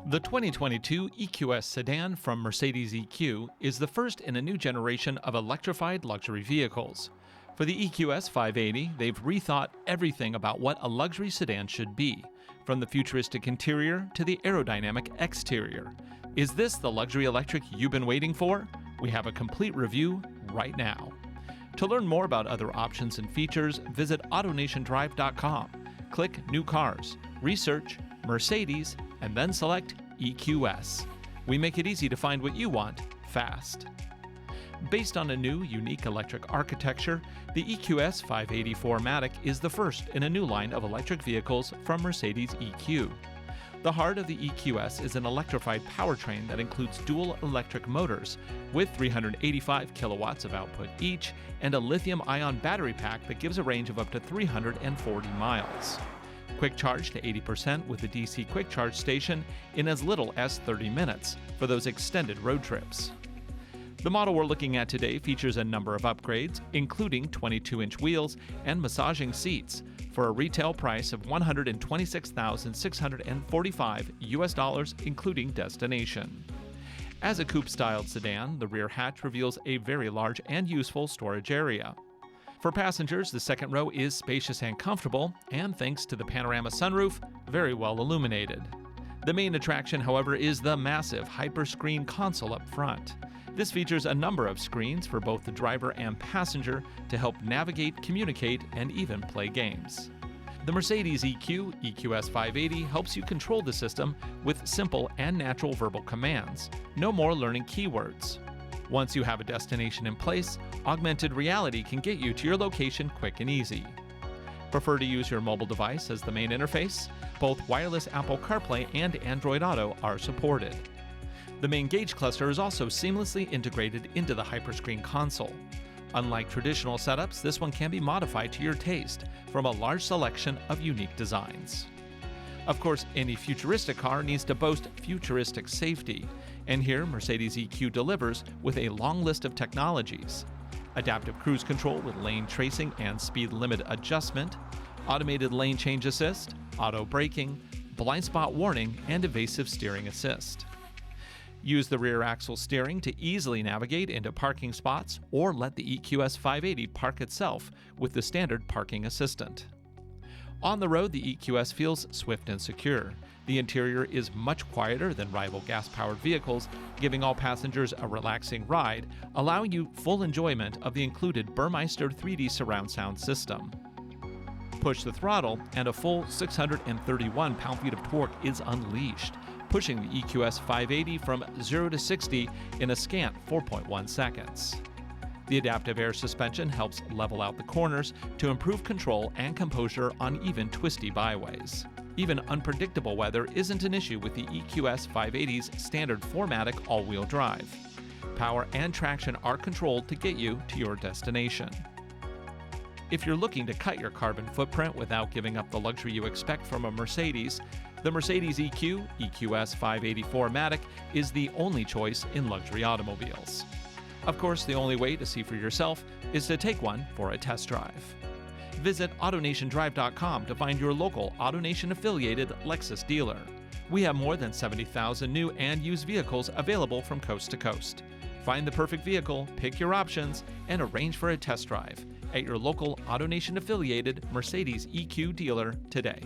The 2022 EQS Sedan from Mercedes EQ is the first in a new generation of electrified luxury vehicles. For the EQS 580, they've rethought everything about what a luxury sedan should be, from the futuristic interior to the aerodynamic exterior. Is this the luxury electric you've been waiting for? We have a complete review right now. To learn more about other options and features, visit AutoNationDrive.com. Click New Cars, research Mercedes, and then select EQS. We make it easy to find what you want, fast. Based on a new, unique electric architecture, the EQS 580 4MATIC is the first in a new line of electric vehicles from Mercedes EQ. The heart of the EQS is an electrified powertrain that includes dual electric motors with 385 kilowatts of output each and a lithium-ion battery pack that gives a range of up to 340 miles. Quick charge to 80% with the DC quick charge station in as little as 30 minutes for those extended road trips. The model we're looking at today features a number of upgrades, including 22-inch wheels and massaging seats, for a retail price of $126,645 including destination. As a coupe-styled sedan, the rear hatch reveals a very large and useful storage area. For passengers, the second row is spacious and comfortable, and thanks to the panorama sunroof, very well illuminated. The main attraction, however, is the massive hyperscreen console up front. This features a number of screens for both the driver and passenger to help navigate, communicate, and even play games. The Mercedes EQ EQS 580 helps you control the system with simple and natural verbal commands. No more learning keywords. Once you have a destination in place, augmented reality can get you to your location quick and easy. Prefer to use your mobile device as the main interface? Both wireless Apple CarPlay and Android Auto are supported. The main gauge cluster is also seamlessly integrated into the hyperscreen console. Unlike traditional setups, this one can be modified to your taste from a large selection of unique designs. Of course, any futuristic car needs to boast futuristic safety, and here Mercedes EQ delivers with a long list of technologies: adaptive cruise control with lane tracing and speed limit adjustment, automated lane change assist, auto braking, blind spot warning, and evasive steering assist. Use the rear axle steering to easily navigate into parking spots or let the EQS 580 park itself with the standard parking assistant. On the road, the EQS feels swift and secure. The interior is much quieter than rival gas-powered vehicles, giving all passengers a relaxing ride, allowing you full enjoyment of the included Burmeister 3D surround sound system. Push the throttle, and a full 631 pound-feet of torque is unleashed, pushing the EQS 580 from 0 to 60 in a scant 4.1 seconds. The adaptive air suspension helps level out the corners to improve control and composure on even twisty byways. Even unpredictable weather isn't an issue with the EQS 580's standard 4MATIC all-wheel drive. Power and traction are controlled to get you to your destination. If you're looking to cut your carbon footprint without giving up the luxury you expect from a Mercedes, the Mercedes EQ EQS 580 4MATIC is the only choice in luxury automobiles. Of course, the only way to see for yourself is to take one for a test drive. Visit AutoNationDrive.com to find your local AutoNation-affiliated Lexus dealer. We have more than 70,000 new and used vehicles available from coast to coast. Find the perfect vehicle, pick your options, and arrange for a test drive at your local AutoNation-affiliated Mercedes EQ dealer today.